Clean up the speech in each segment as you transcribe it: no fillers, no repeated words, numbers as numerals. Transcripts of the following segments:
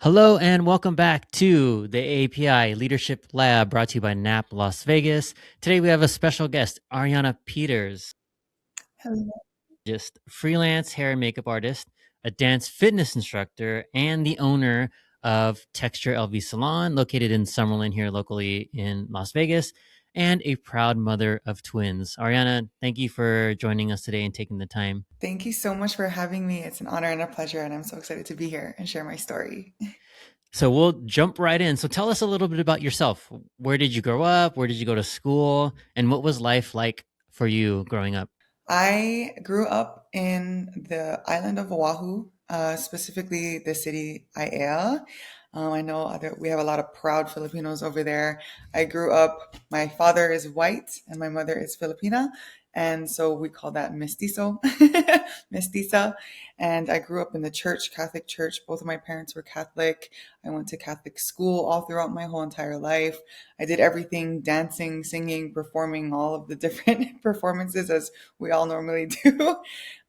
Hello and welcome back to the AAPI Leadership Lab brought to you by NAP Las Vegas. Today we have a special guest, Arianna Peters, Hello. just freelance hair and makeup artist, a dance fitness instructor, and the owner of Texture LV Salon, located in Summerlin here locally in Las Vegas, and a proud mother of twins. Arianna, thank you for joining us today and taking the time. Thank you so much for having me. It's an honor and a pleasure, and I'm so excited to be here and share my story. So we'll jump right in. So tell us a little bit about yourself. Where did you grow up? Where did you go to school? And what was life like for you growing up? I grew up in the island of Oʻahu, specifically the city Aiea. I know we have a lot of proud Filipinos over there. I grew up, my father is white and my mother is Filipina. And so we call that mestizo, mestiza. And I grew up in the church, Catholic church. Both of my parents were Catholic. I went to Catholic school all throughout my whole entire life. I did everything, dancing, singing, performing, all of the different performances as we all normally do.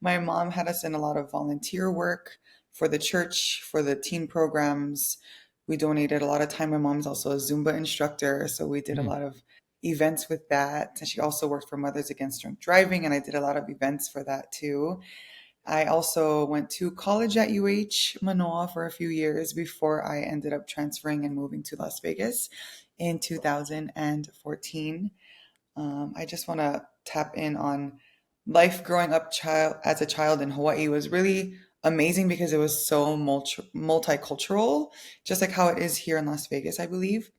My mom had us in a lot of volunteer work for the church, for the teen programs. We donated a lot of time. My mom's also a Zumba instructor, so we did a Mm. lot of events with that. And she also worked for Mothers Against Drunk Driving, and I did a lot of events for that too. I also went to college at UH Manoa for a few years before I ended up transferring and moving to Las Vegas in 2014. I just want to tap in on life growing up as a child in Hawaii was really amazing because it was so multicultural, just like how it is here in Las Vegas, I believe.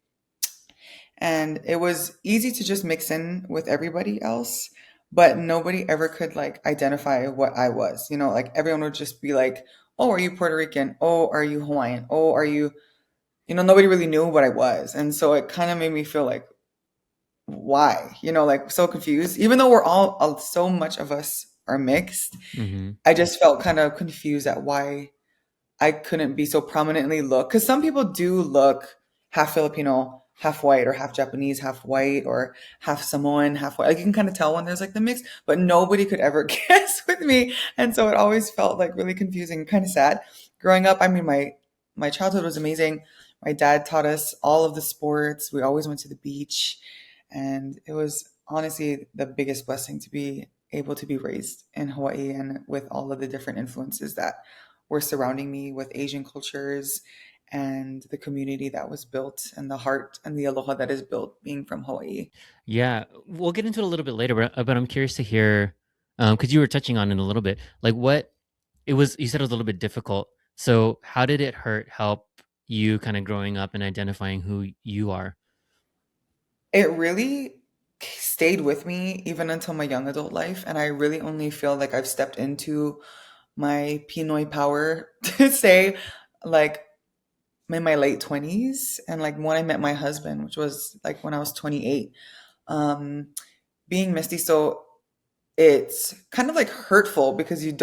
And it was easy to just mix in with everybody else, but nobody ever could like identify what I was. Like everyone would just be like, "Oh, are you Puerto Rican? Oh, are you Hawaiian? Oh, are you?" Nobody really knew what I was, and so it kind of made me feel like, why? Like so confused. Even though we're all so much of us are mixed, Hmm. I just felt kind of confused at why I couldn't be so prominently looked. Because some people do look half Filipino, half white, or half Japanese, half white, or half Samoan, half white. Like you can kind of tell when there's like the mix, but nobody could ever guess with me. And so it always felt like really confusing, kind of sad. Growing up, I mean, my childhood was amazing. My dad taught us all of the sports. We always went to the beach, and it was honestly the biggest blessing to be able to be raised in Hawaii and with all of the different influences that were surrounding me with Asian cultures and the community that was built and the heart and the aloha that is built being from Hawaii. Yeah, we'll get into it a little bit later, but I'm curious to hear, because you were touching on it a little bit, like what it was, you said it was a little bit difficult. So how did it help you kind of growing up and identifying who you are? It really stayed with me even until my young adult life. And I really only feel like I've stepped into my Pinoy power to say, like, in my late 20s. And like when I met my husband, which was like when I was 28, um, being mestizo, it's kind of like hurtful because you're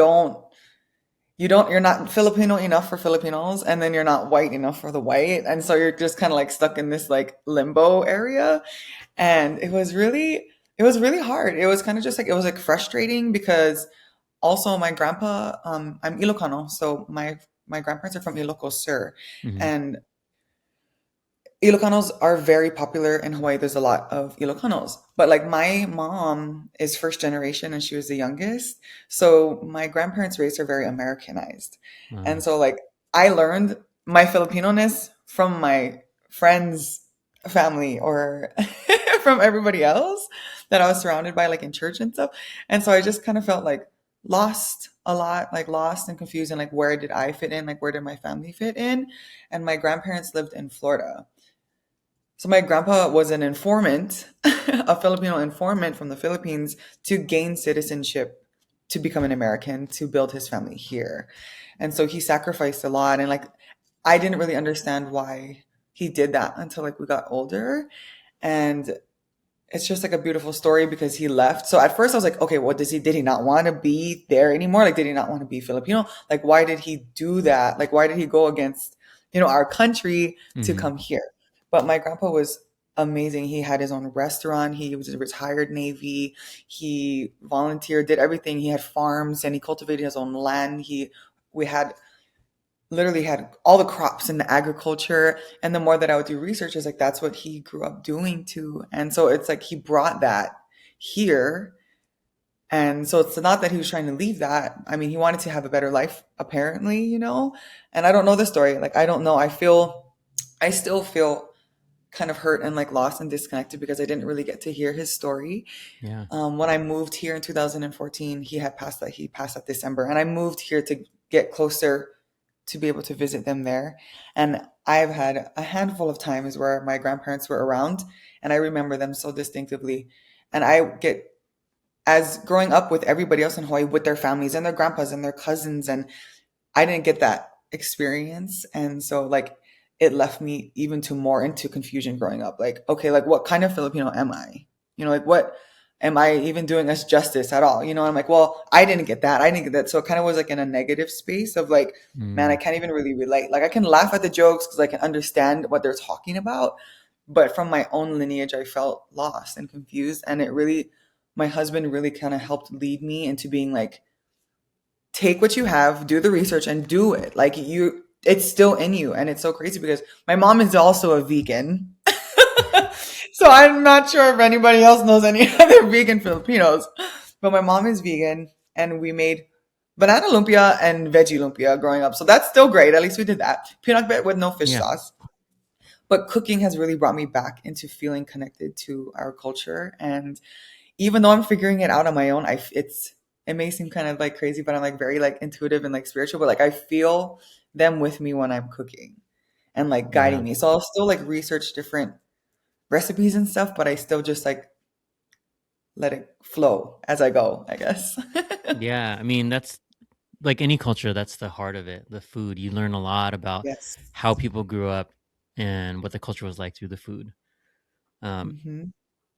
not Filipino enough for Filipinos, and then you're not white enough for the white. And so you're just kind of like stuck in this like limbo area. And it was really hard. It was kind of just like, it was like frustrating because also my grandpa, I'm Ilocano. So my grandparents are from Ilocos Sur. Hmm. And Ilocanos are very popular in Hawaii. There's a lot of Ilocanos. But like my mom is first generation and she was the youngest. So my grandparents raised her very Americanized. And so like I learned my Filipino-ness from my friends' family or from everybody else that I was surrounded by like in church and stuff. And so I just kind of felt like lost a lot, like lost and confused and like where did I fit in? Like where did my family fit in? And my grandparents lived in Florida. So my grandpa was an informant, a Filipino informant from the Philippines to gain citizenship, to become an American, to build his family here. And so he sacrificed a lot. And like, I didn't really understand why he did that until like we got older. And it's just like a beautiful story because he left. So at first I was like, okay, what did he not want to be there anymore? Like, did he not want to be Filipino? Like, why did he do that? Like, why did he go against, our country to Hmm. come here? But my grandpa was amazing. He had his own restaurant. He was a retired Navy. He volunteered, did everything. He had farms and he cultivated his own land. We had literally had all the crops and the agriculture. And the more that I would do research, is like that's what he grew up doing too. And so it's like he brought that here. And so it's not that he was trying to leave that. I mean, he wanted to have a better life, apparently, you know? And I don't know the story. Like, I don't know. I still feel kind of hurt and like lost and disconnected because I didn't really get to hear his story. Yeah. When I moved here in 2014, he passed that December. And I moved here to get closer to be able to visit them there. And I've had a handful of times where my grandparents were around and I remember them so distinctively. And I get as growing up with everybody else in Hawaii with their families and their grandpas and their cousins, and I didn't get that experience. And so like it left me even to more into confusion growing up. Like, okay, like what kind of Filipino am I? You know, like what am I even doing us justice at all? You know, I'm like, well, I didn't get that. I didn't get that. So it kind of was like in a negative space of like, man, I Mm, can't even really relate. Like I can laugh at the jokes because I can understand what they're talking about. But from my own lineage, I felt lost and confused. And it really, my husband really kind of helped lead me into being like, take what you have, do the research and do it. Like it's still in you. And it's so crazy because my mom is also a vegan. So I'm not sure if anybody else knows any other vegan Filipinos, but my mom is vegan and we made banana lumpia and veggie lumpia growing up. So that's still great. At least we did that. Peanut butter with no fish yeah. sauce. But cooking has really brought me back into feeling connected to our culture. And even though I'm figuring it out on my own, it may seem kind of like crazy, but I'm like very like intuitive and like spiritual, but like I feel them with me when I'm cooking and like guiding Yeah. me. So I'll still like research different recipes and stuff, but I still just like let it flow as I go, I guess. Yeah. I mean, that's like any culture, that's the heart of it. The food. You learn a lot about Yes. how people grew up and what the culture was like through the food. Um, Hmm.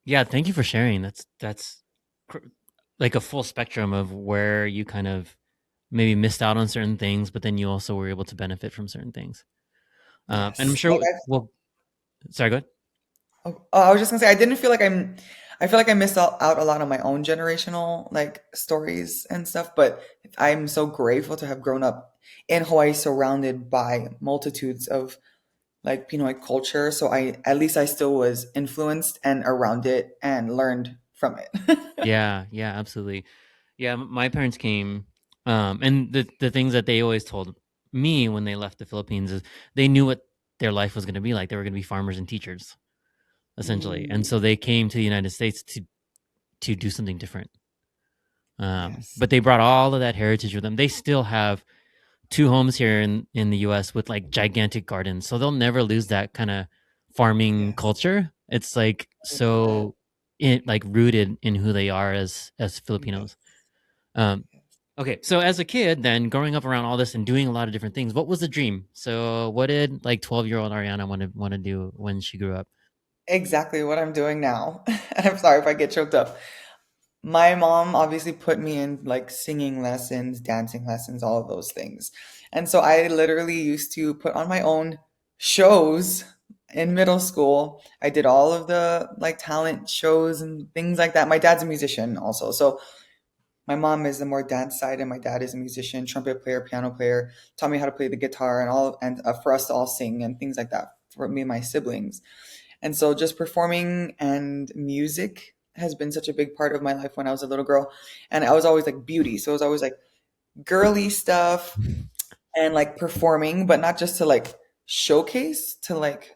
yeah, thank you for sharing. That's cr- like a full spectrum of where you kind of maybe missed out on certain things, but then you also were able to benefit from certain things. And I'm Yes. sure. Well, sorry, go ahead. I was just gonna say I feel like I missed out a lot on my own generational like stories and stuff, but I'm so grateful to have grown up in Hawaii surrounded by multitudes of like Pinoy culture. So I at least I still was influenced and around it and learned from it. Yeah, yeah, absolutely. Yeah, my parents came, and the things that they always told me when they left the Philippines is they knew what their life was going to be like. They were going to be farmers and teachers, essentially, and Mm, so they came to the United States to do something different. yes. But they brought all of that heritage with them. They still have two homes here in the U.S. with like gigantic gardens, so they'll never lose that kind of farming Yes. culture. It's like I love that. so, like rooted in who they are as Yes. Filipinos. Um, okay, so as a kid, then growing up around all this and doing a lot of different things, what was the dream? So, what did like 12-year-old Ariana want to do when she grew up? Exactly what I'm doing now. And I'm sorry if I get choked up. My mom obviously put me in like singing lessons, dancing lessons, all of those things. And so I literally used to put on my own shows in middle school. I did all of the like talent shows and things like that. My dad's a musician also. So my mom is the more dance side and my dad is a musician, trumpet player, piano player, taught me how to play the guitar and all and for us to all sing and things like that for me and my siblings. And so just performing and music has been such a big part of my life when I was a little girl. And I was always like beauty. So it was always like girly stuff and like performing, but not just to like showcase, to like,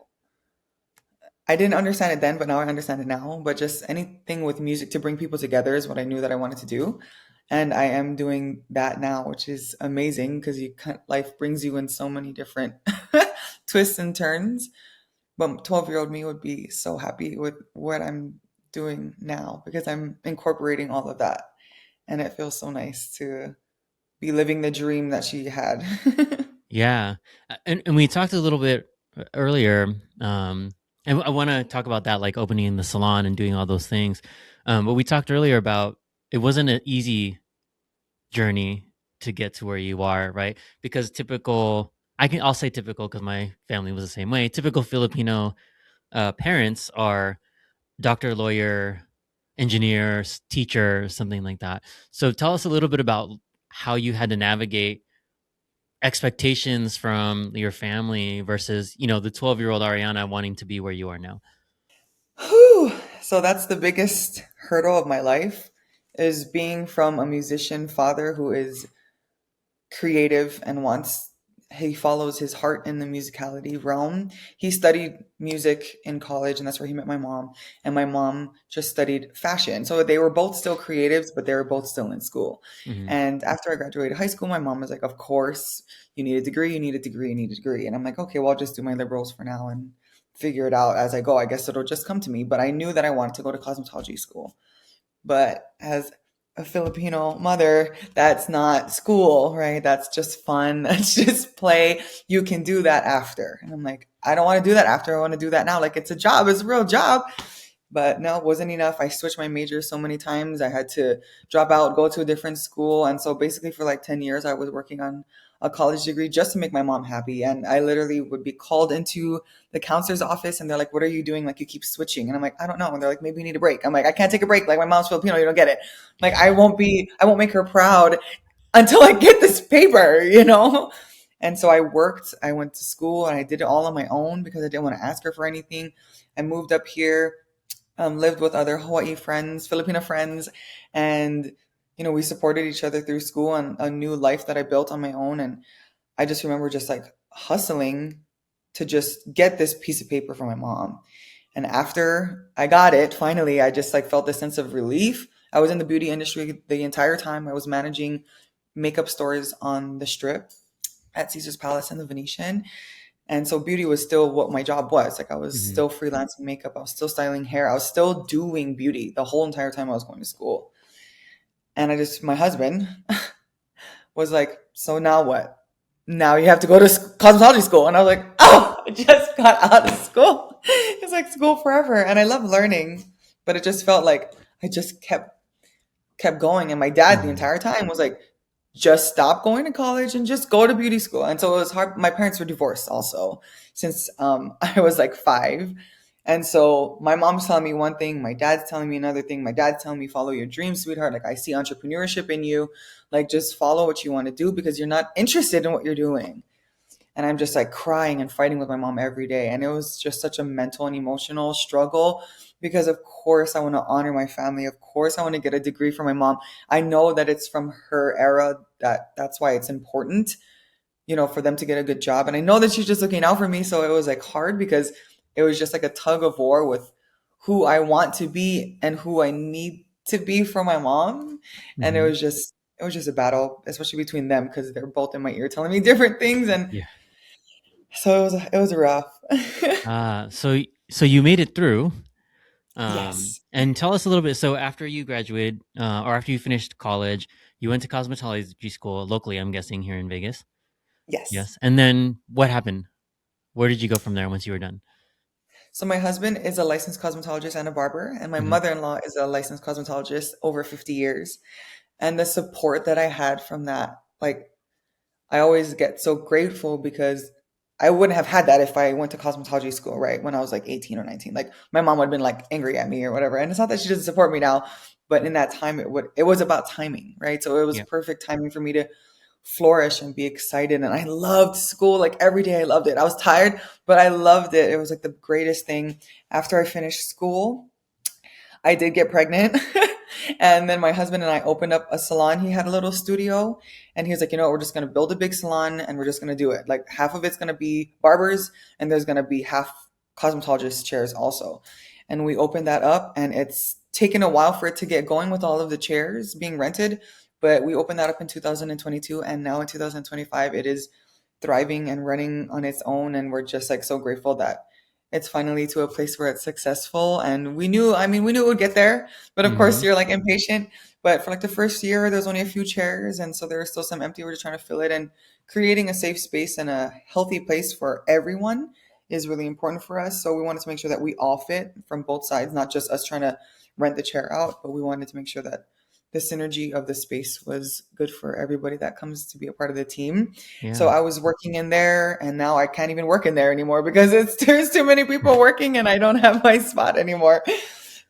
I didn't understand it then, but now I understand it now. But just anything with music to bring people together is what I knew that I wanted to do. And I am doing that now, which is amazing because life brings you in so many different twists and turns. But 12-year-old me would be so happy with what I'm doing now because I'm incorporating all of that. And it feels so nice to be living the dream that she had. Yeah, and we talked a little bit earlier, and I want to talk about that, like opening the salon and doing all those things. But we talked earlier about it wasn't an easy journey to get to where you are, right? Because I'll say typical because my family was the same way. Typical Filipino parents are doctor, lawyer, engineer, teacher, something like that. So tell us a little bit about how you had to navigate expectations from your family versus, the 12-year-old Arianna wanting to be where you are now? Whew. So that's the biggest hurdle of my life is being from a musician father who is creative and he follows his heart in the musicality realm. He studied music in college and that's where he met my mom. And my mom just studied fashion. So they were both still creatives, but they were both still in school. Mm-hmm. And after I graduated high school, my mom was like, of course, you need a degree, you need a degree, you need a degree. And I'm like, okay, well, I'll just do my liberals for now and figure it out as I go. I guess it'll just come to me. But I knew that I wanted to go to cosmetology school. But as a Filipino mother, that's not school, right? That's just fun. That's just play. You can do that after. And I'm like, I don't want to do that after. I want to do that now. Like it's a job, it's a real job. But no, it wasn't enough. I switched my major so many times. I had to drop out, go to a different school. And so basically for like 10 years, I was working on a college degree just to make my mom happy. And I literally would be called into the counselor's office and they're like, what are you doing? Like you keep switching. And I'm like, I don't know. And they're like, maybe you need a break. I'm like, I can't take a break. Like my mom's Filipino. You don't get it. Like I won't make her proud until I get this paper, you know? And so I went to school and I did it all on my own because I didn't want to ask her for anything. I moved up here, lived with other Hawaii friends, Filipino friends, and we supported each other through school and a new life that I built on my own. And I just remember just like hustling to just get this piece of paper from my mom. And after I got it, finally, I just like felt this sense of relief. I was in the beauty industry the entire time. I was managing makeup stores on the Strip at Caesar's Palace and the Venetian. And so beauty was still what my job was. Like I was Mm-hmm. still freelancing makeup. I was still styling hair. I was still doing beauty the whole entire time I was going to school. And my husband was like, so now what? Now you have to go to cosmetology school. And I was like, oh, I just got out of school. It's like school forever. And I love learning, but it just felt like I just kept going. And my dad the Mm-hmm. entire time was like, just stop going to college and just go to beauty school. And so it was hard. My parents were divorced also since I was like 5. And so my mom's telling me one thing, my dad's telling me another thing. My dad's telling me, follow your dreams, sweetheart. Like I see entrepreneurship in you. Like just follow what you want to do because you're not interested in what you're doing. And I'm just like crying and fighting with my mom every day. And it was just such a mental and emotional struggle because, of course, I want to honor my family. Of course, I want to get a degree from my mom. I know that it's from her era, that's why it's important, for them to get a good job. And I know that she's just looking out for me. So it was like hard because it was just like a tug of war with who I want to be and who I need to be for my mom. And Mm-hmm. it was just a battle, especially between them because they're both in my ear telling me different things. And Yeah. so it was rough. So you made it through. Yes. And tell us a little bit. So after you graduated, or after you finished college, you went to cosmetology school locally, I'm guessing, here in Vegas. Yes. Yes. And then what happened? Where did you go from there once you were done? So my husband is a licensed cosmetologist and a barber, and my Mm-hmm. mother-in-law is a licensed cosmetologist over 50 years. And the support that I had from that, like I always get so grateful because I wouldn't have had that if I went to cosmetology school, right? When I was like 18 or 19. Like my mom would have been like angry at me or whatever. And it's not that she doesn't support me now, but in that time it was about timing, right? So it was Yeah. perfect timing for me to flourish and be excited. And I loved school. Like every day I loved it. I was tired, but I loved it. It was like the greatest thing. After I finished school, I did get pregnant. And then my husband and I opened up a salon. He had a little studio and he was like, we're just going to build a big salon and we're just going to do it. Like half of it's going to be barbers and there's going to be half cosmetologist chairs also. And we opened that up and it's taken a while for it to get going with all of the chairs being rented. But we opened that up in 2022 and now in 2025, it is thriving and running on its own. And we're just like so grateful that it's finally to a place where it's successful. And we knew it would get there, but of course Mm-hmm. you're like impatient. But for like the first year, there's only a few chairs. And so there's still some empty. We're just trying to fill it and creating a safe space and a healthy place for everyone is really important for us. So we wanted to make sure that we all fit from both sides, not just us trying to rent the chair out, but we wanted to make sure that the synergy of the space was good for everybody that comes to be a part of the team. So Yeah. I was working in there and now I can't even work in there anymore because there's too many people working and I don't have my spot anymore.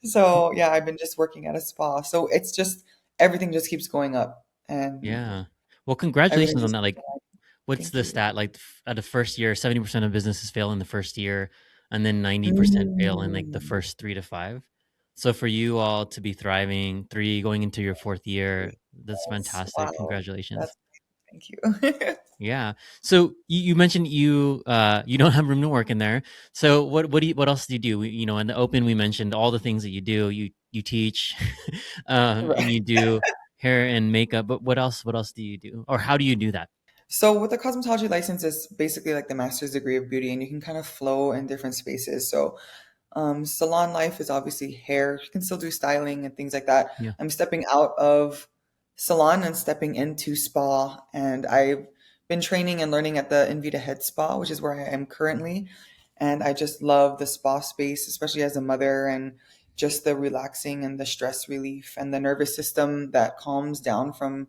So yeah, I've been just working at a spa. So it's just everything just keeps going up and Yeah. Well, everything congratulations on just that. keeps Like, going. what's Thank the you. stat like at the first year? 70% of businesses fail in the first year, and then 90% fail in like the Mm, first 3 to 5. So for you all to be thriving, going into your fourth year, that's yes. fantastic. Wow. Congratulations. That's Thank you. Yeah. So you mentioned you don't have room to work in there. So what else do you do? You know, in the open we mentioned all the things that you do. You teach, and Right. you do hair and makeup. But what else? What else do you do, or how do you do that? So with the cosmetology license, it's basically like the master's degree of beauty, and you can kind of flow in different spaces. So salon life is obviously hair. You can still do styling and things like that. Yeah. I'm stepping out of salon and stepping into spa, and I've been training and learning at the Invita Head Spa, which is where I am currently. And I just love the spa space, especially as a mother, and just the relaxing and the stress relief and the nervous system that calms down from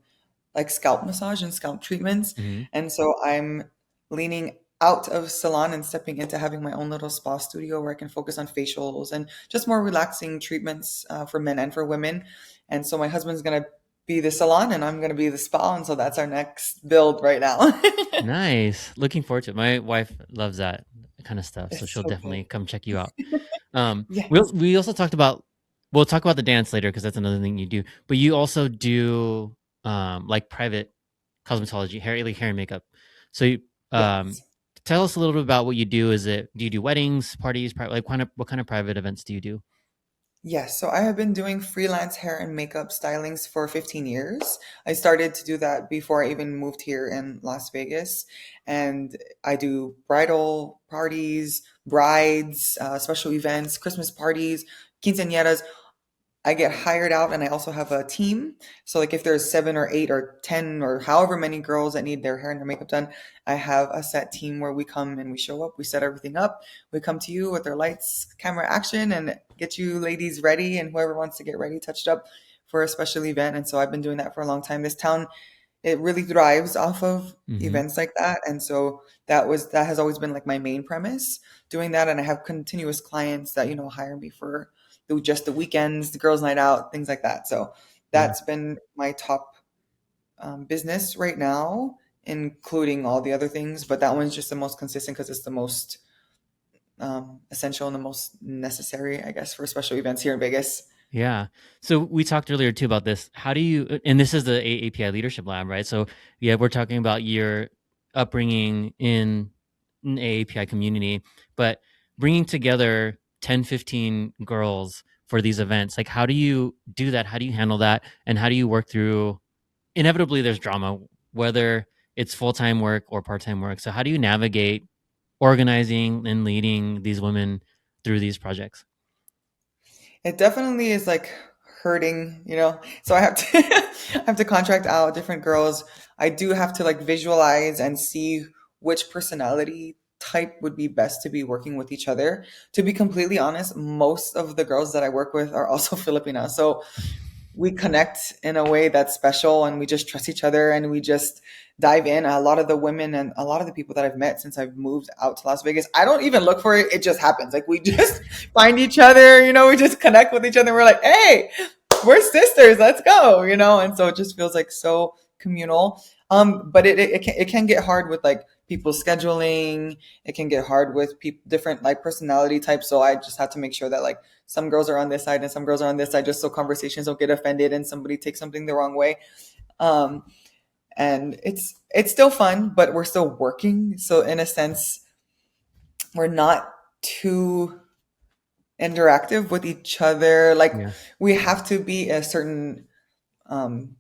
like scalp massage and scalp treatments. Hmm. And so I'm leaning out of salon and stepping into having my own little spa studio where I can focus on facials and just more relaxing treatments for men and for women. And so my husband's going to be the salon and I'm going to be the spa. And so that's our next build right now. Nice. Looking forward to it. My wife loves that kind of stuff, so It's she'll so good. definitely come check you out. Yeah. We also talked about. We'll talk about the dance later because that's another thing you do. But you also do like private cosmetology, hair and makeup. So Yes. tell us a little bit about what you do. Do you do weddings, parties, like what kind of private events do you do? Yes, so I have been doing freelance hair and makeup stylings for 15 years. I started to do that before I even moved here in Las Vegas. And I do bridal parties, brides, special events, Christmas parties, quinceañeras. I get hired out and I also have a team. So like if there's 7 or 8 or 10 or however many girls that need their hair and their makeup done, I have a set team where we come and we show up, we set everything up. We come to you with our lights, camera, action and get you ladies ready and whoever wants to get ready, touched up for a special event. And so I've been doing that for a long time. This town, it really thrives off of Hmm. events like that. And so that has always been like my main premise doing that. And I have continuous clients that, hire me for just the weekends, the girls' night out, things like that. So Yeah. that's been my top business right now, including all the other things. But that one's just the most consistent because it's the most essential and the most necessary, I guess, for special events here in Vegas. Yeah. So we talked earlier too about this. How do you, and this is the AAPI Leadership Lab, right? So yeah, we're talking about your upbringing in an AAPI community, but bringing together 10, 15 girls for these events, like how do you do that? How do you handle that? And how do you work through, inevitably there's drama, whether it's full-time work or part-time work. So how do you navigate organizing and leading these women through these projects? It definitely is like hurting. So I have to I have to contract out different girls. I do have to like visualize and see which personality type would be best to be working with each other. To be completely honest, most of the girls that I work with are also Filipina. So we connect in a way that's special and we just trust each other and we just dive in. A lot of the women and a lot of the people that I've met since I've moved out to Las Vegas, I don't even look for it. It just happens. Like we just find each other, we just connect with each other. We're like, hey, we're sisters. Let's go. And so it just feels like so communal. But it can get hard with like people scheduling. It can get hard with different like personality types. So I just have to make sure that like some girls are on this side and some girls are on this side, just so conversations don't get offended and somebody takes something the wrong way. Um, and it's still fun, but we're still working. So in a sense, we're not too interactive with each other. Like Yeah. we have to be a certain um,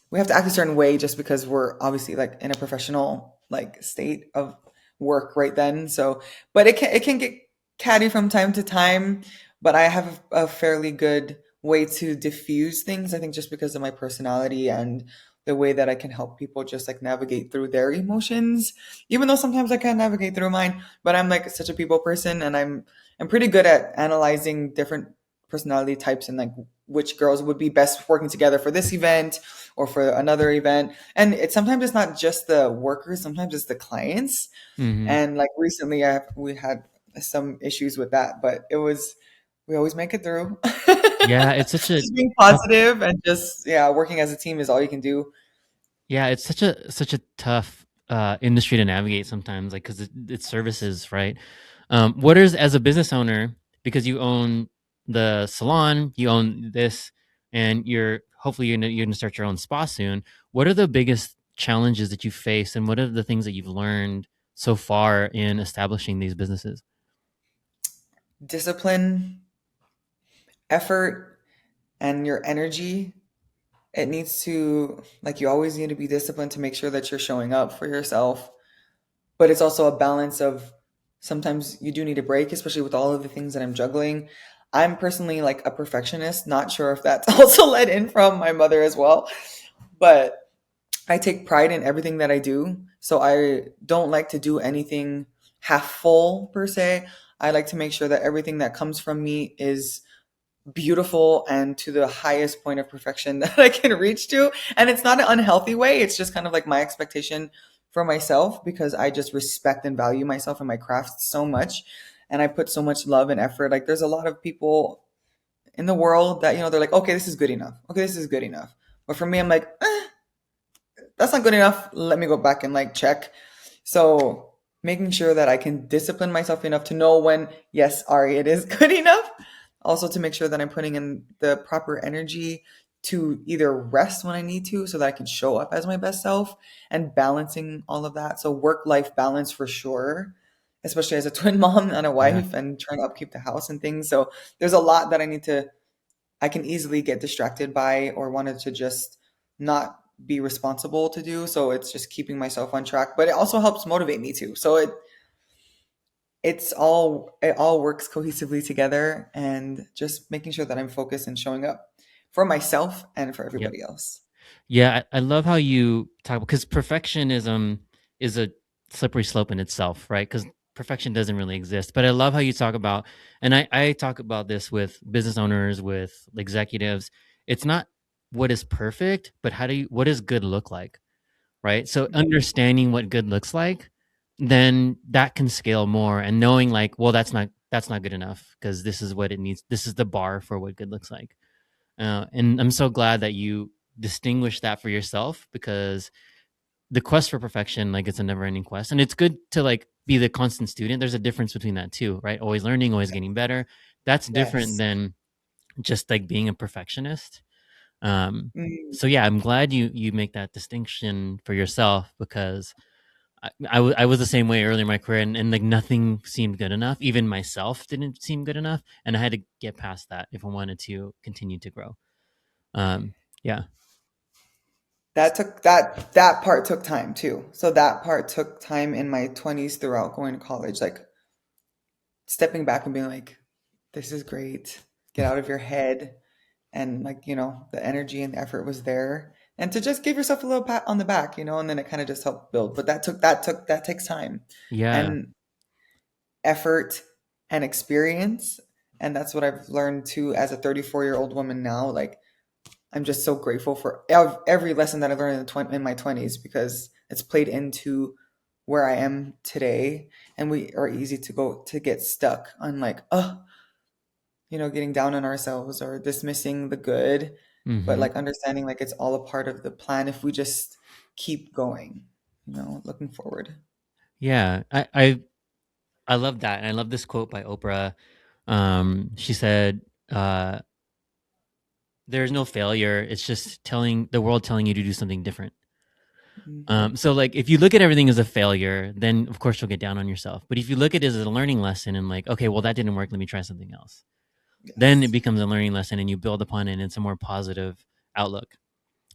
we have to act a certain way just because we're obviously like in a professional like state of work right then. So, but it can get catty from time to time. But I have a fairly good way to diffuse things. I think just because of my personality and the way that I can help people just like navigate through their emotions, even though sometimes I can't navigate through mine. But I'm like such a people person, and I'm pretty good at analyzing different personality types and like which girls would be best working together for this event or for another event. And sometimes it's not just the workers, sometimes it's the clients. Hmm. And like recently we had some issues with that, but we always make it through. Yeah, it's such a Just being tough. positive and just, yeah, working as a team is all you can do. Yeah, it's such a tough industry to navigate sometimes, like because it's services, right? What is as a business owner, because you own the salon, you own this, and you're hopefully you're gonna start your own spa soon. What are the biggest challenges that you face, and what are the things that you've learned so far in establishing these businesses? Discipline, effort, and your energy. It needs to, like, you always need to be disciplined to make sure that you're showing up for yourself. But it's also a balance of sometimes you do need a break, especially with all of the things that I'm juggling. I'm personally like a perfectionist, not sure if that's also led in from my mother as well, but I take pride in everything that I do. So I don't like to do anything half full per se. I like to make sure that everything that comes from me is beautiful and to the highest point of perfection that I can reach to. And it's not an unhealthy way. It's just kind of like my expectation for myself because I just respect and value myself and my craft so much. And I put so much love and effort. Like there's a lot of people in the world that, they're like, okay, this is good enough. Okay, this is good enough. But for me, I'm like, that's not good enough. Let me go back and like check. So making sure that I can discipline myself enough to know when, yes, Ari, it is good enough. Also to make sure that I'm putting in the proper energy to either rest when I need to so that I can show up as my best self and balancing all of that. So work-life balance for sure, especially as a twin mom and a Yeah. wife and trying to upkeep the house and things. So there's a lot that I can easily get distracted by or wanted to just not be responsible to do. So it's just keeping myself on track, but it also helps motivate me too. So it all works cohesively together and just making sure that I'm focused and showing up for myself and for Yep. everybody else. Yeah, I love how you talk because perfectionism is a slippery slope in itself, right? Because perfection doesn't really exist. But I love how you talk about, and I talk about this with business owners, with executives. It's not what is perfect, but what does good look like, right? So understanding what good looks like, then that can scale more, and knowing like, well, that's not good enough because this is what it needs. This is the bar for what good looks like. And I'm so glad that you distinguish that for yourself because the quest for perfection, like it's a never ending quest. And it's good to like be the constant student. There's a difference between that too, right? Always learning, always getting better. That's different Yes. than just like being a perfectionist. Um, Mm, so yeah, I'm glad you make that distinction for yourself because I was the same way earlier in my career and like nothing seemed good enough. Even myself didn't seem good enough. And I had to get past that if I wanted to continue to grow. Um, yeah. that part took time too. So that part took time in my 20s throughout going to college, like stepping back and being like, this is great. Get out of your head. And like, the energy and the effort was there. And to just give yourself a little pat on the back, and then it kind of just helped build. But that takes time Yeah. and effort and experience. And that's what I've learned too as a 34-year-old woman now. Like I'm just so grateful for every lesson that I learned in my 20s because it's played into where I am today. And we are easy to get stuck on like, oh, getting down on ourselves or dismissing the good, but Mhm. like understanding like it's all a part of the plan if we just keep going, looking forward. Yeah. I love that, and I love this quote by Oprah. She said, uh, "There's no failure. It's just telling the world telling you to do something different." Hmm. So, like, if you look at everything as a failure, then of course you'll get down on yourself. But if you look at it as a learning lesson and like, okay, well that didn't work, let me try something else. Then it Yes. becomes a learning lesson, and you build upon it, and it's a more positive outlook.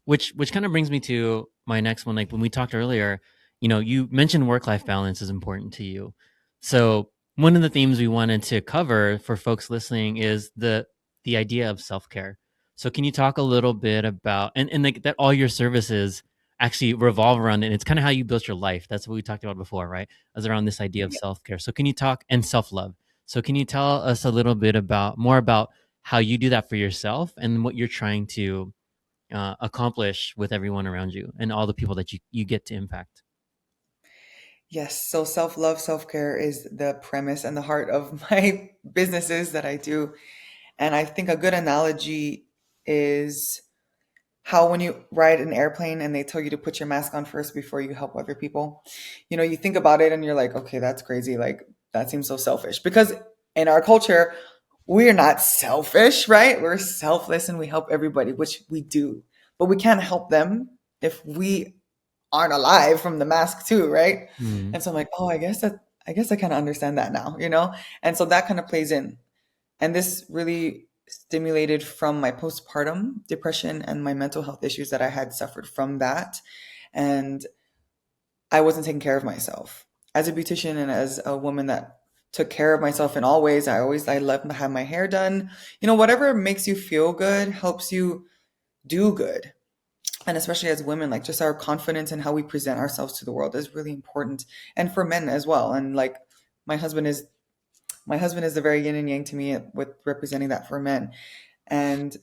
Which kind of brings me to my next one. Like when we talked earlier, you mentioned work life balance is important to you. So one of the themes we wanted to cover for folks listening is the idea of self care. So can you talk a little bit about and like that all your services actually revolve around it? And it's kind of how you built your life. That's what we talked about before, right? As around this idea of Yeah. self care. So can you talk and self love? So can you tell us a little bit more about how you do that for yourself and what you're trying to accomplish with everyone around you and all the people that you get to impact. Yes. So self-love, self-care is the premise and the heart of my businesses that I do. And I think a good analogy is how when you ride an airplane and they tell you to put your mask on first before you help other people, you think about it and you're like, okay, that's crazy. Like, that seems so selfish. Because in our culture, we're not selfish, right? We're selfless and we help everybody, which we do. But we can't help them if we aren't alive from the mask too, right? Mm. And so I'm like, oh, I guess I kind of understand that now. And so that kind of plays in. And this really stimulated from my postpartum depression and my mental health issues that I had suffered from that. And I wasn't taking care of myself. As a beautician and as a woman that took care of myself in all ways, I love to have my hair done. Whatever makes you feel good helps you do good. And especially as women, like just our confidence and how we present ourselves to the world is really important. And for men as well. And like my husband is my husband is the very yin and yang to me with representing that for men. And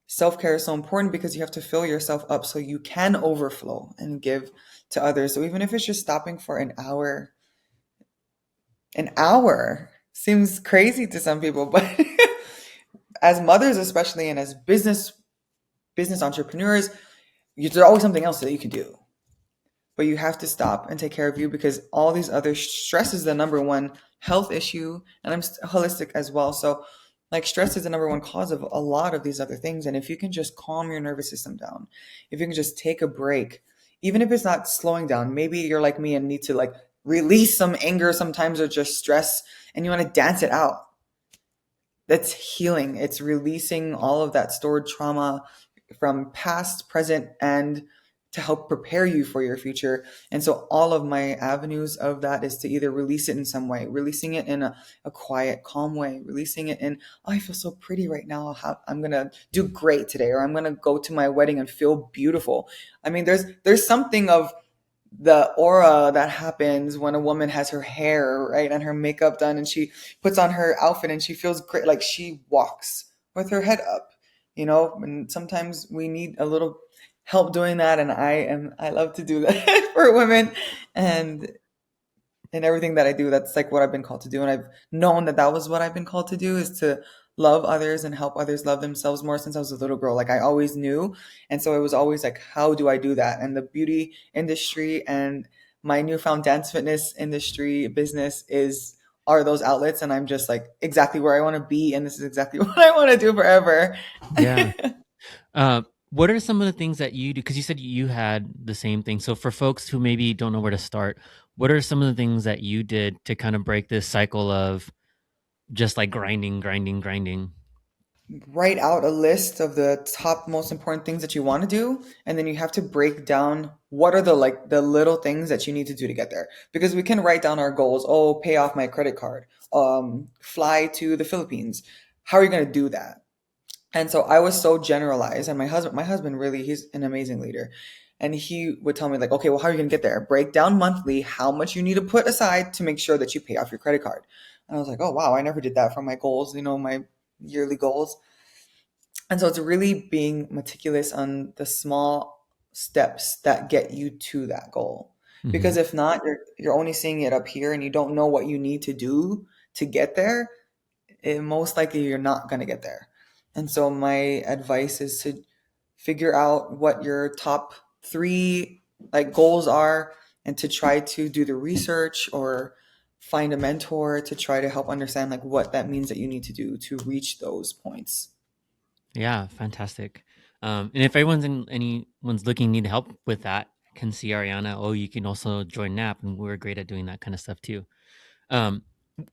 self-care is so important because you have to fill yourself up so you can overflow and give to others. So even if it's just stopping for an hour seems crazy to some people, but as mothers especially, and as business entrepreneurs, there's always something else that you can do. But you have to stop and take care of you, because all these other stress is the number one health issue, and I'm holistic as well. So like stress is the number one cause of a lot of these other things. And if you can just calm your nervous system down, if you can just take a break, even if it's not slowing down, maybe you're like me and need to like release some anger sometimes, or just stress, and you want to dance it out. That's healing. It's releasing all of that stored trauma from past, present, and to help prepare you for your future. And so all of my avenues of that is to either release it in some way, releasing it in a quiet, calm way, releasing it in, oh, I feel so pretty right now. I'm going to do great today, or I'm going to go to my wedding and feel beautiful. I mean, there's something of the aura that happens when a woman has her hair, right, and her makeup done, and she puts on her outfit and she feels great, like she walks with her head up. And sometimes we need a little help doing that, and I love to do that for women. And in everything that I do, that's like what I've been called to do. And I've known that was what I've been called to do, is to love others and help others love themselves more since I was a little girl. Like I always knew. And so it was always like, how do I do that? And the beauty industry and my newfound dance fitness industry business are those outlets. And I'm just like exactly where I want to be. And this is exactly what I want to do forever. Yeah. What are some of the things that you do? Because you said you had the same thing. So for folks who maybe don't know where to start, what are some of the things that you did to kind of break this cycle of just like grinding, grinding, grinding? Write out a list of the top most important things that you want to do, and then you have to break down what are the little things that you need to do to get there, because we can write down our goals. Oh, pay off my credit card, fly to the Philippines. How are you going to do that? And so I was so generalized, and my husband really, he's an amazing leader, and he would tell me like, okay, well, how are you going to get there? Break down monthly how much you need to put aside to make sure that you pay off your credit card. And I was like, oh wow, I never did that for my goals, my yearly goals. And so it's really being meticulous on the small steps that get you to that goal. Hmm. Because if not, you're only seeing it up here and you don't know what you need to do to get there. Most likely you're not going to get there. And so my advice is to figure out what your top three like goals are, and to try to do the research or find a mentor to try to help understand like what that means that you need to do to reach those points. Yeah, fantastic. And if anyone's looking need help with that, can see Ariana. Oh, you can also join NAP, and we're great at doing that kind of stuff too. Um,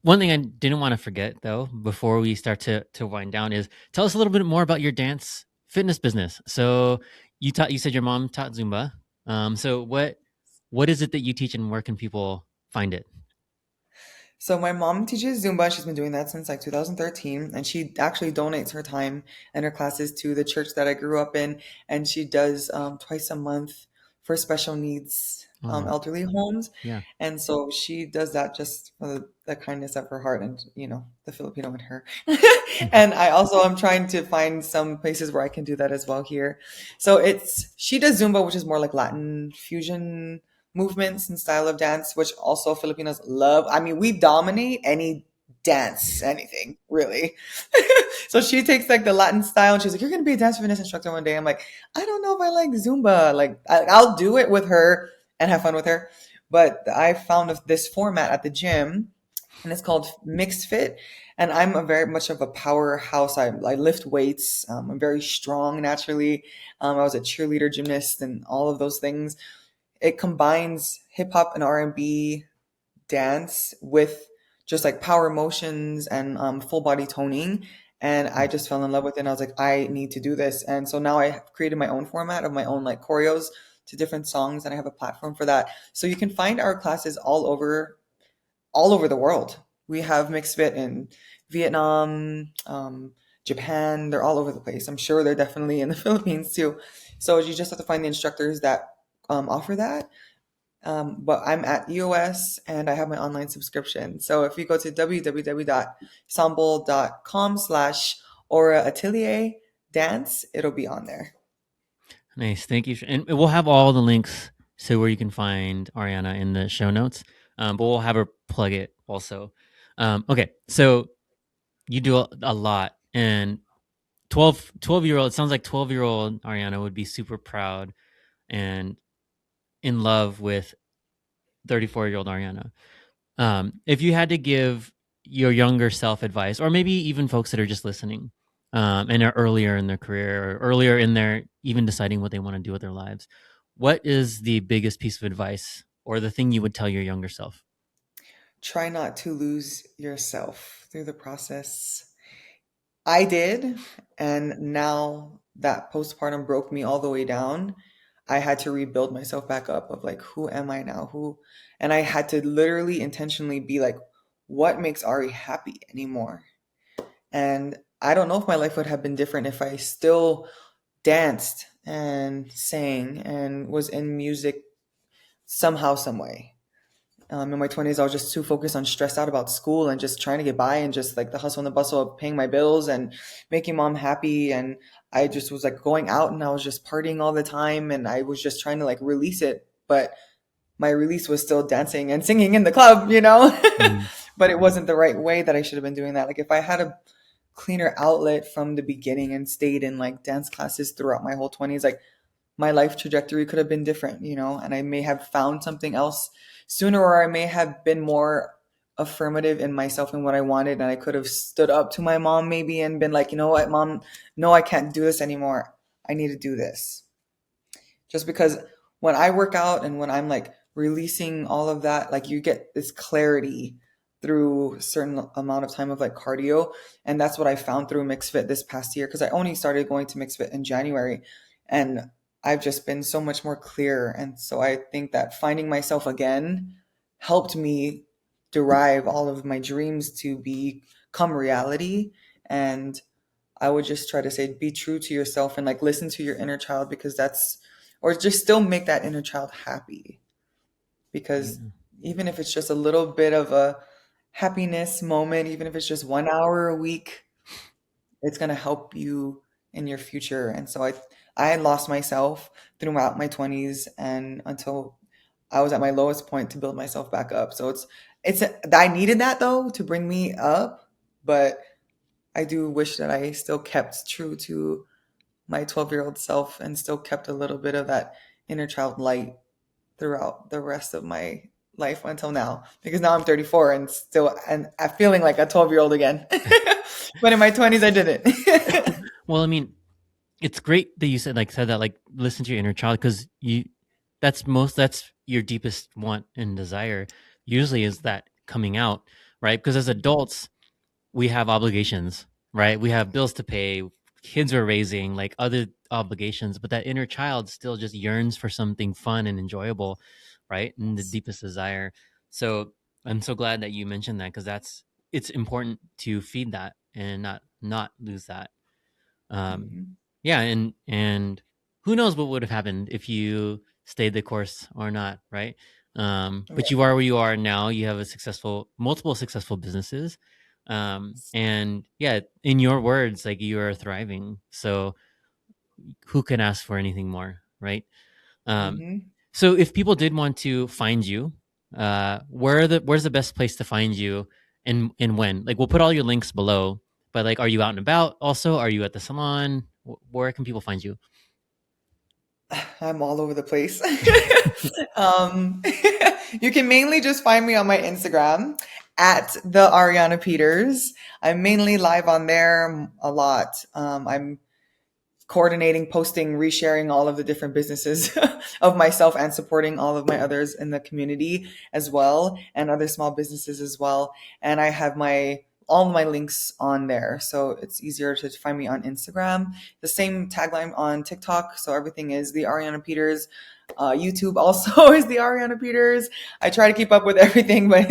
One thing I didn't want to forget though, before we start to wind down, is tell us a little bit more about your dance fitness business. So you said your mom taught Zumba. So what is it that you teach, and where can people find it? So my mom teaches Zumba. She's been doing that since like 2013, and she actually donates her time and her classes to the church that I grew up in. And she does twice a month for special needs Oh, elderly homes. yeah. And so she does that just for the kindness of her heart, and the Filipino in her. And I also am trying to find some places where I can do that as well here. So she does Zumba, which is more like Latin fusion movements and style of dance, which also Filipinos love. I mean, we dominate any dance anything, really. So she takes like the Latin style and she's like, "You're gonna be a dance fitness instructor one day." I'm like, "I don't know if I like Zumba. Like, I'll do it with her and have fun with her." But I found this format at the gym and it's called Mixed Fit. And I'm a very much of a powerhouse. I lift weights. I'm very strong naturally. I was a cheerleader, gymnast, and all of those things. It combines hip hop and R&B dance with just like power motions and full body toning. And I just fell in love with it. And I was like, I need to do this. And so now I have created my own format of my own like choreos to different songs, and I have a platform for that. So you can find our classes all over the world. We have mixed fit in Vietnam, Japan. They're all over the place. I'm sure they're definitely in the Philippines too. So you just have to find the instructors that offer that. But I'm at EOS and I have my online subscription. So if you go to www.sample.com/Aura Atelier Dance, it'll be on there. Nice. Thank you. And we'll have all the links so where you can find Arianna in the show notes. But we'll have her plug it also. Okay. So you do a lot, and 12-year-old, it sounds like 12-year-old Arianna would be super proud and in love with 34-year-old Arianna. If you had to give your younger self advice, or maybe even folks that are just listening, and are earlier in their career or earlier in their even deciding what they want to do with their lives, what is the biggest piece of advice or the thing you would tell your younger self? Try not to lose yourself through the process. I did, and now that postpartum broke me all the way down. I had to rebuild myself back up of like, who am I now? And I had to literally intentionally be like, what makes Ari happy anymore? And I don't know if my life would have been different if I still danced and sang and was in music somehow, some way. In my 20s, I was just too focused on stressed out about school and just trying to get by and just like the hustle and the bustle of paying my bills and making mom happy. And I just was like going out and I was just partying all the time and I was just trying to like release it. But my release was still dancing and singing in the club, you know? Mm. But it wasn't the right way that I should have been doing that. Like if I had a cleaner outlet from the beginning and stayed in like dance classes throughout my whole 20s, like my life trajectory could have been different, you know, and I may have found something else sooner, or I may have been more affirmative in myself and what I wanted. And I could have stood up to my mom maybe and been like, you know what, mom, no, I can't do this anymore. I need to do this. Just because when I work out and when I'm like releasing all of that, like you get this clarity through a certain amount of time of like cardio. And that's what I found through Mixed Fit this past year. Cause I only started going to Mixed Fit in January and I've just been so much more clear. And so I think that finding myself again helped me derive all of my dreams to become reality. And I would just try to say, be true to yourself and like listen to your inner child because or just still make that inner child happy. Because Yeah. even if it's just a little bit of a happiness moment, even if it's just 1 hour a week, it's going to help you in your future. And so I lost myself throughout my 20s and until I was at my lowest point to build myself back up. So I needed that though to bring me up, but I do wish that I still kept true to my 12-year-old self and still kept a little bit of that inner child light throughout the rest of my life until now. Because now I'm 34 and I'm feeling like a 12-year-old again. But in my 20s, I didn't. Well, I mean, it's great that you said that, like, listen to your inner child, because that's your deepest want and desire usually is that coming out, right? Because as adults, we have obligations, right? We have bills to pay, kids we're raising, like other obligations, but that inner child still just yearns for something fun and enjoyable, right? And the deepest desire. So I'm so glad that you mentioned that, because it's important to feed that and not lose that. Um, Mhm. yeah, and who knows what would have happened if you stayed the course or not, right? But you Right. are where you are now. You have multiple successful businesses, and yeah, in your words, like, you are thriving. So who can ask for anything more, right? Um, Hmm. so if people did want to find you, where's the best place to find you? and when? Like, we'll put all your links below, but like, are you out and about also? Are you at the salon? Where can people find you? I'm all over the place. um, you can mainly just find me on my Instagram at the Arianna Peters. I'm mainly live on there a lot. I'm coordinating, posting, resharing all of the different businesses of myself and supporting all of my others in the community as well and other small businesses as well. And I have my all my links on there. So it's easier to find me on Instagram. The same tagline on TikTok. So everything is the Arianna Peters. YouTube also is the Arianna Peters. I try to keep up with everything, but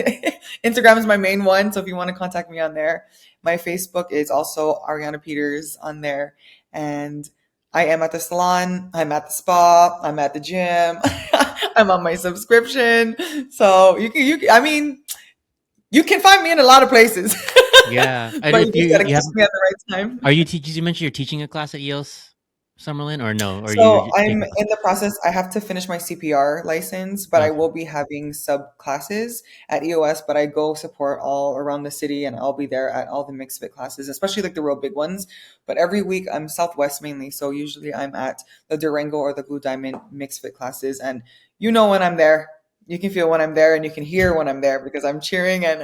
Instagram is my main one. So if you want to contact me on there, my Facebook is also Arianna Peters on there. And I am at the salon, I'm at the spa, I'm at the gym, I'm on my subscription. So I mean, you can find me in a lot of places, Yeah, and but if you just gotta you have, catch me at the right time. are you teaching? You mentioned you're teaching a class at EOS Summerlin, or no? Or So you I'm taking in the process. I have to finish my CPR license, but I okay. will be having sub classes at EOS. But I go support all around the city, and I'll be there at all the mixed fit classes, especially like the real big ones. But every week I'm Southwest mainly, so usually I'm at the Durango or the Blue Diamond mixed fit classes, and you know when I'm there. You can feel when I'm there, and you can hear when I'm there because I'm cheering and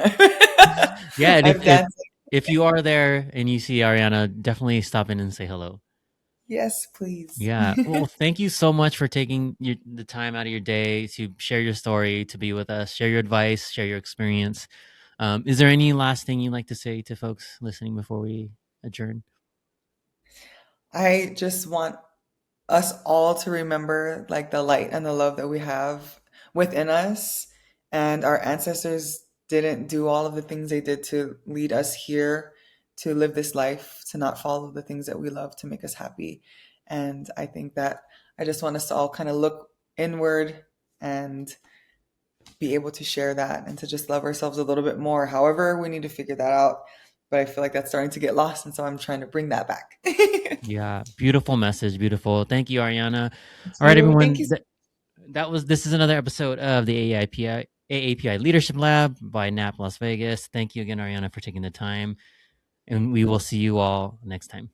Yeah, and I'm dancing. if you are there and you see Ariana, definitely stop in and say hello. Yes, please. Yeah. Well, thank you so much for taking the time out of your day to share your story, to be with us, share your advice, share your experience. Is there any last thing you'd like to say to folks listening before we adjourn? I just want us all to remember like the light and the love that we have within us, and our ancestors didn't do all of the things they did to lead us here to live this life, to not follow the things that we love to make us happy. And I think that I just want us to all kind of look inward and be able to share that and to just love ourselves a little bit more. However, we need to figure that out, but I feel like that's starting to get lost, and so I'm trying to bring that back. Thank Yeah, beautiful message, beautiful. Thank you, Ariana. All right, you. Thank everyone. you. This is another episode of the AAPI Leadership Lab by NAP Las Vegas. Thank you again, Ariana, for taking the time, and we will see you all next time.